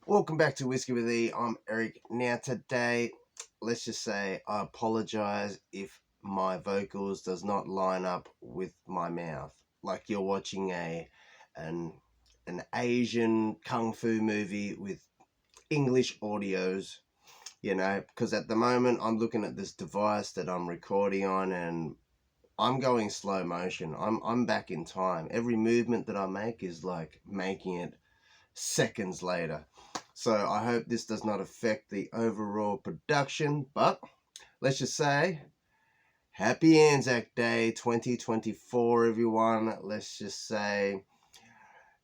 Welcome back to Whiskey with E. I'm Eric. Now today, let's just say I apologize if my vocals does not line up with my mouth. Like you're watching an an Asian kung fu movie with English audios, because at the moment I'm looking at this device that I'm recording on and I'm going slow motion. I'm back in time. Every movement that I make is like making it seconds later. So I hope this does not affect the overall production, but let's just say happy Anzac Day 2024, everyone. Let's just say,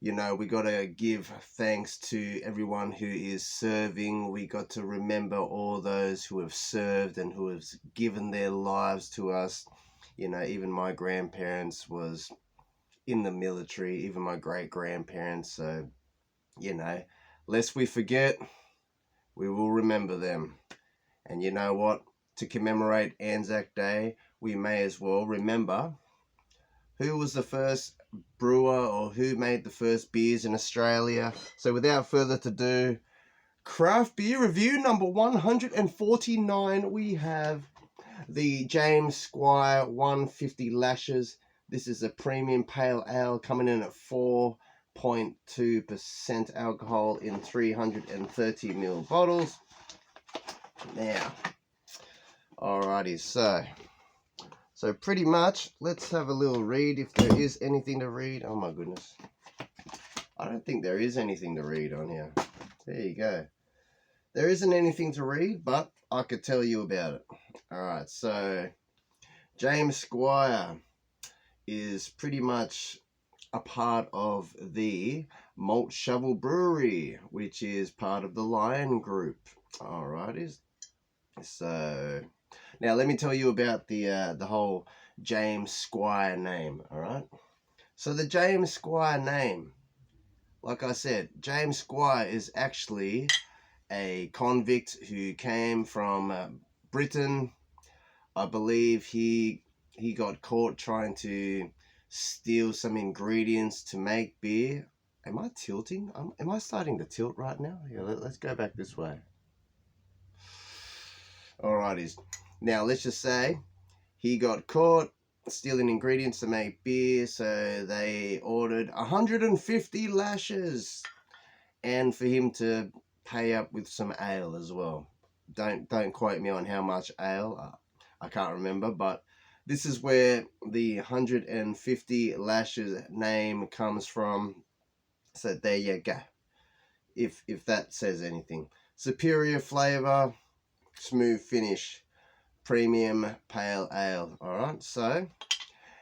we got to give thanks to everyone who is serving. We got to remember all those who have served and who have given their lives to us. Even my grandparents was in the military, even my great grandparents. So, lest we forget, we will remember them. And you know what? To commemorate Anzac Day, we may as well remember who was the first brewer or who made the first beers in Australia. So without further ado, craft beer review number 149. We have the James Squire 150 Lashes. This is a premium pale ale coming in at 4.2% alcohol in 330ml bottles. Now, alrighty, so pretty much, let's have a little read if there is anything to read. Oh my goodness. I don't think there is anything to read on here. There you go. There isn't anything to read, but I could tell you about it. Alright, so James Squire is pretty much a part of the Malt Shovel Brewery, which is part of the Lion Group. Alrighty. So now let me tell you about the whole James Squire name, all right? So the James Squire name, like I said, James Squire is actually a convict who came from Britain. I believe he got caught trying to steal some ingredients to make beer. Am I tilting? Am I starting to tilt right now? Yeah, let's go back this way. Alrighties. Now let's just say he got caught stealing ingredients to make beer, so they ordered 150 lashes, and for him to pay up with some ale as well. Don't quote me on how much ale. I can't remember, but this is where the 150 lashes name comes from. So there you go. If that says anything. Superior flavor, smooth finish, premium pale ale. Alright, so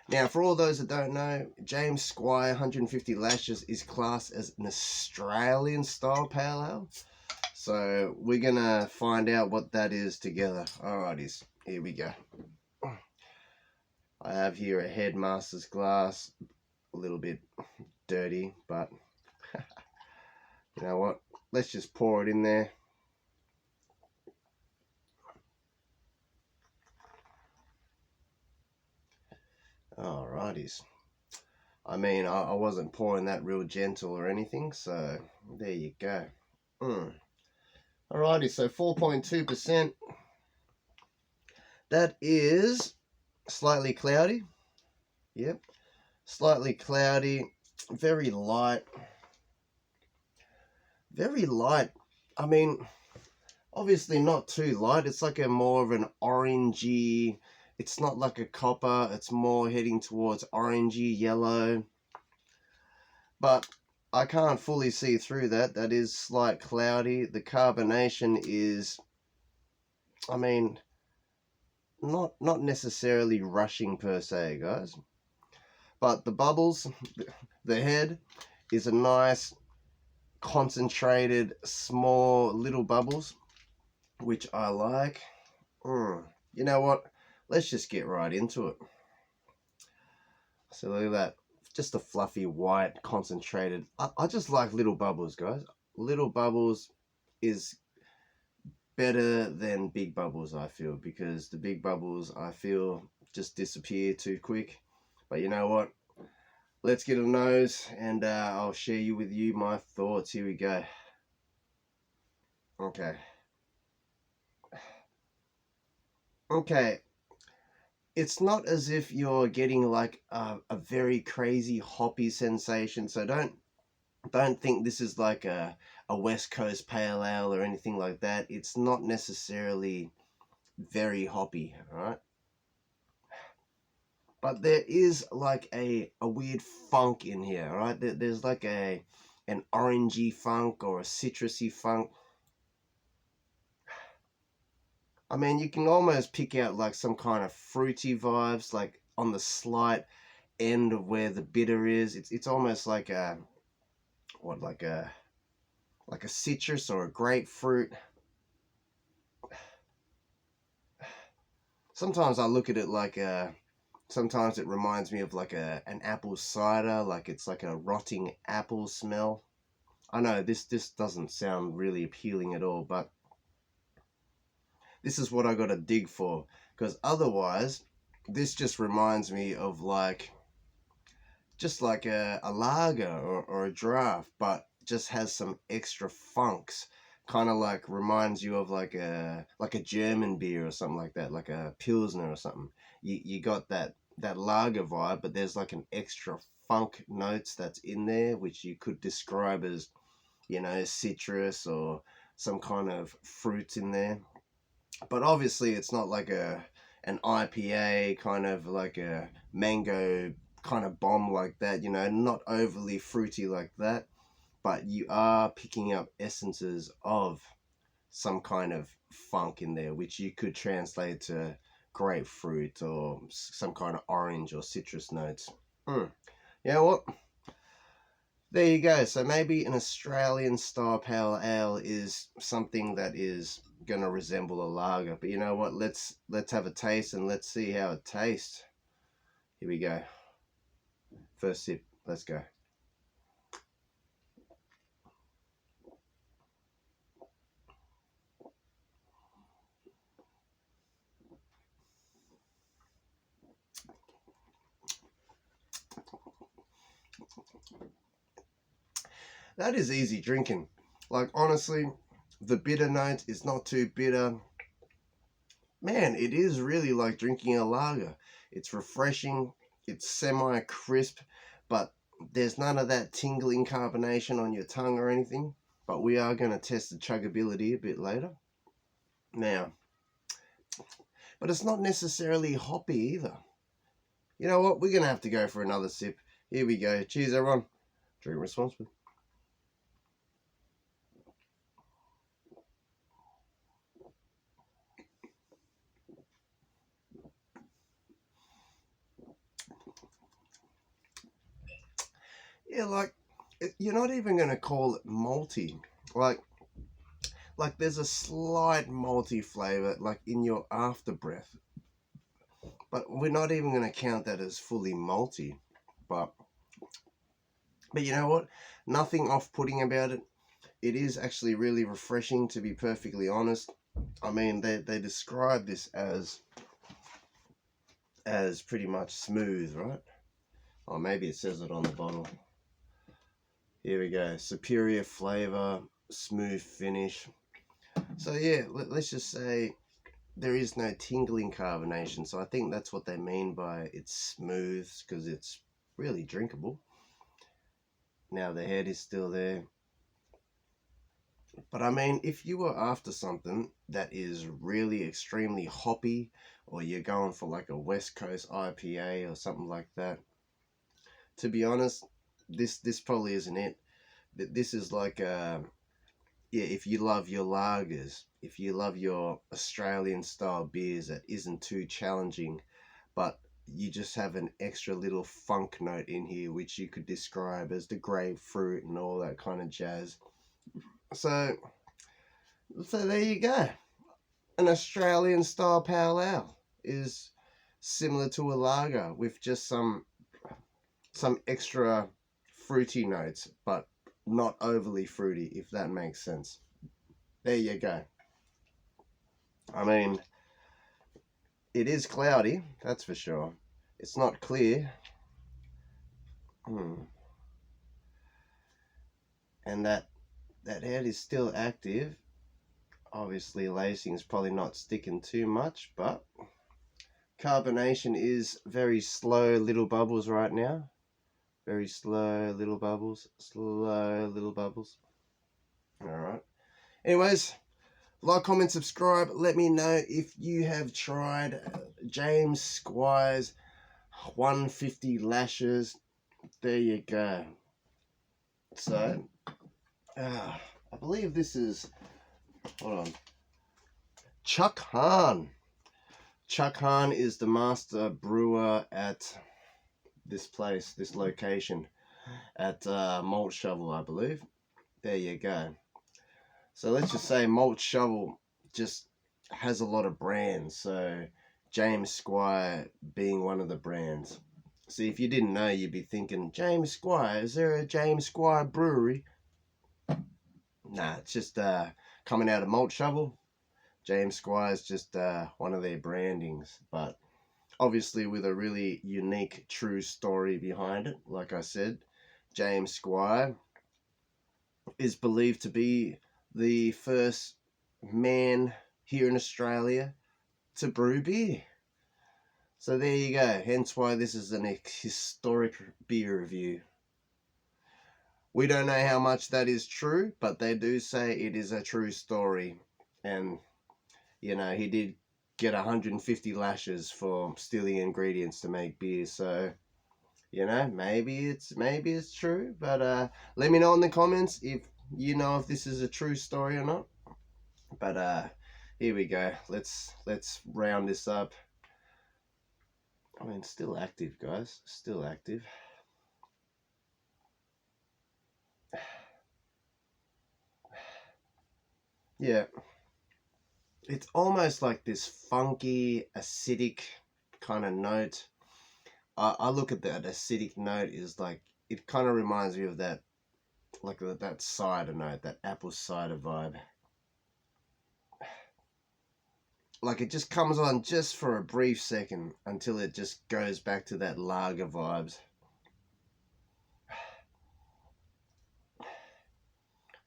now for all those that don't know, James Squire 150 Lashes is classed as an Australian style pale ale. So we're gonna find out what that is together. Alrighties, here we go. I have here a Headmaster's glass, a little bit dirty, but you know what? Let's just pour it in there. Alrighties. I mean, I wasn't pouring that real gentle or anything, so there you go. Alrighty, so 4.2%. That is slightly cloudy. Yep, slightly cloudy, very light. Very light. I mean, obviously not too light. It's like a more of an orangey. It's not like a copper. It's more heading towards orangey yellow. But I can't fully see through that. That is slight cloudy. The carbonation is, I mean, not necessarily rushing per se, guys. But the bubbles, the head is a nice concentrated small little bubbles, which I like. You know what? Let's just get right into it. So look at that. Just a fluffy white concentrated. I just like little bubbles, guys. Little bubbles is better than big bubbles, I feel, because the big bubbles, I feel, just disappear too quick. But you know what? Let's get a nose and I'll share with you my thoughts. Here we go. Okay. Okay. It's not as if you're getting like a very crazy hoppy sensation. So don't think this is like a West Coast pale ale or anything like that. It's not necessarily very hoppy, all right? But there is like a weird funk in here, right? There's like an orangey funk or a citrusy funk. I mean, you can almost pick out like some kind of fruity vibes, like on the slight end of where the bitter is. It's almost like a what like a citrus or a grapefruit. Sometimes I look at it like a. Sometimes it reminds me of like an apple cider, like it's like a rotting apple smell. I know this doesn't sound really appealing at all, but this is what I got to dig for, because otherwise this just reminds me of like just like a lager or a draft, but just has some extra funks. Kind of like reminds you of like a German beer or something like that, like a Pilsner or something. You got that lager vibe, but there's like an extra funk notes that's in there, which you could describe as, you know, citrus or some kind of fruit in there. But obviously it's not like an IPA kind of like a mango kind of bomb like that, you know, not overly fruity like that, but you are picking up essences of some kind of funk in there, which you could translate to grapefruit or some kind of orange or citrus notes. Mm. Yeah, what? There you go. So maybe an Australian style pale ale is something that is going to resemble a lager. But you know what? Let's have a taste and let's see how it tastes. Here we go. First sip. Let's go. That is easy drinking. Like honestly, the bitter note is not too bitter. Man, it is really like drinking a lager. It's refreshing, it's semi crisp, but there's none of that tingling carbonation on your tongue or anything. But we are going to test the chuggability a bit later. Now, but it's not necessarily hoppy either. You know what? We're going to have to go for another sip. Here we go. Cheers, everyone. Drink responsibly. Yeah, like, you're not even going to call it malty. Like, like there's a slight malty flavor, like in your after breath. But we're not even going to count that as fully malty. But but you know what? Nothing off-putting about it. It is actually really refreshing, to be perfectly honest. I mean, they describe this as pretty much smooth, right? Or maybe it says it on the bottle. Here we go. Superior flavor, smooth finish. So yeah, let's just say there is no tingling carbonation. So I think that's what they mean by it's smooth, because it's really drinkable. Now the head is still there. But I mean, if you were after something that is really extremely hoppy, or you're going for like a West Coast IPA or something like that, to be honest, this probably isn't it. This is like yeah, if you love your lagers, if you love your Australian style beers that isn't too challenging, but you just have an extra little funk note in here, which you could describe as the grapefruit and all that kind of jazz. So, so there you go. An Australian style pale ale is similar to a lager with just some extra fruity notes, but not overly fruity, if that makes sense. There you go. I mean, it is cloudy, that's for sure. It's not clear. Hmm. And that head is still active. Obviously lacing is probably not sticking too much, but carbonation is very slow little bubbles right now. Very slow little bubbles. Slow little bubbles. Alright. Anyways, like, comment, subscribe. Let me know if you have tried James Squire's 150 lashes. There you go. So, I believe this is, hold on, Chuck Hahn. Chuck Hahn is the master brewer at this place, this location, at Malt Shovel, I believe. There you go. So let's just say Malt Shovel just has a lot of brands. So James Squire being one of the brands. See, if you didn't know, you'd be thinking, James Squire, is there a James Squire brewery? Nah, it's just coming out of Malt Shovel. James Squire is just one of their brandings, but obviously with a really unique, true story behind it. Like I said, James Squire is believed to be the first man here in Australia to brew beer. So there you go. Hence why this is an historic beer review. We don't know how much that is true, but they do say it is a true story. And, you know, he did get 150 lashes for stealing ingredients to make beer. So, you know, maybe it's true. But let me know in the comments if you know if this is a true story or not. But here we go. Let's round this up. I mean, still active, guys. Still active. Yeah. It's almost like this funky, acidic kind of note. I look at that acidic note is like, it kind of reminds me of that, like that cider note, that apple cider vibe. Like it just comes on just for a brief second until it just goes back to that lager vibes.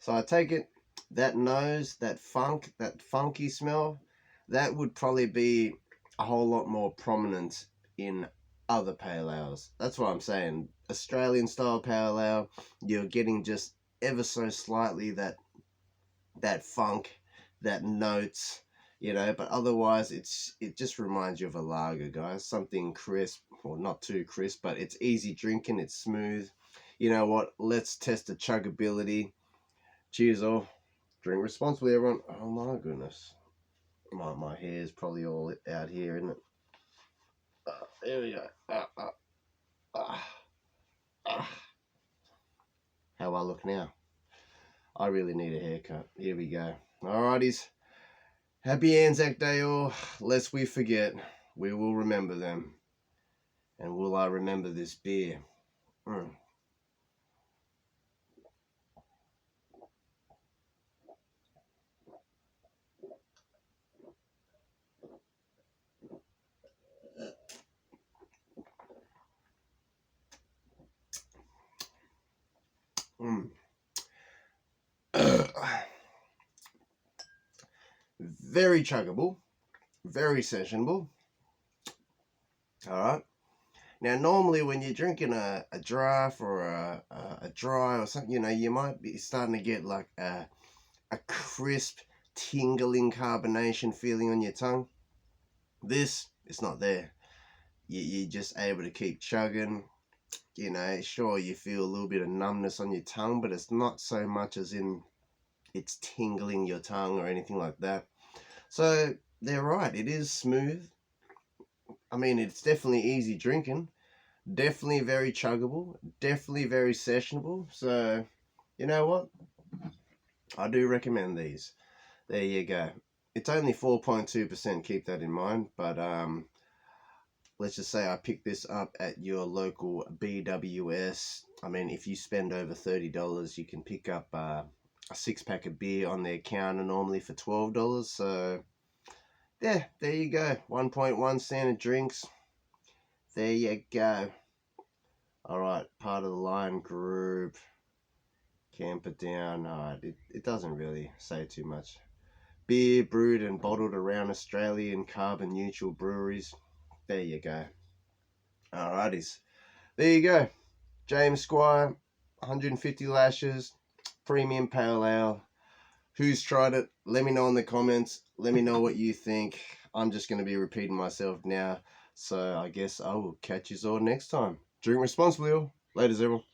So I take it that nose, that funk, that funky smell, that would probably be a whole lot more prominent in other pale ales. That's what I'm saying. Australian style pale ale, you're getting just ever so slightly that funk, that notes, you know, but otherwise it just reminds you of a lager, guys. Something crisp, or not too crisp, but it's easy drinking, it's smooth. You know what? Let's test the chuggability. Cheers all. Drink responsibly, everyone. Oh my goodness. My hair is probably all out here, isn't it? There we go. How I look now? I really need a haircut. Here we go. Alrighties. Happy Anzac Day all. Lest we forget, we will remember them. And will I remember this beer? Mm. Mm. Very chuggable. Very sessionable. Alright. Now, normally when you're drinking a draft or a dry or something, you know, you might be starting to get like a crisp, tingling carbonation feeling on your tongue. This is not there. You're just able to keep chugging. You know, sure, you feel a little bit of numbness on your tongue, but it's not so much as in it's tingling your tongue or anything like that. So they're right. It is smooth. I mean, it's definitely easy drinking. Definitely very chuggable. Definitely very sessionable. So, you know what? I do recommend these. There you go. It's only 4.2%, keep that in mind. But let's just say I picked this up at your local BWS. I mean, if you spend over $30, you can pick up a 6-pack of beer on their counter normally for $12. So, yeah, there you go. 1.1 standard drinks. There you go. Alright, part of the line group. Camper down. It doesn't really say too much. beer brewed and bottled around Australian carbon neutral breweries. There you go. Alrighties. There you go. James Squire, 150 lashes, premium pale ale. Who's tried it? Let me know in the comments. Let me know what you think. I'm just going to be repeating myself now. So I guess I will catch you all next time. Drink responsibly all. Laters, everyone.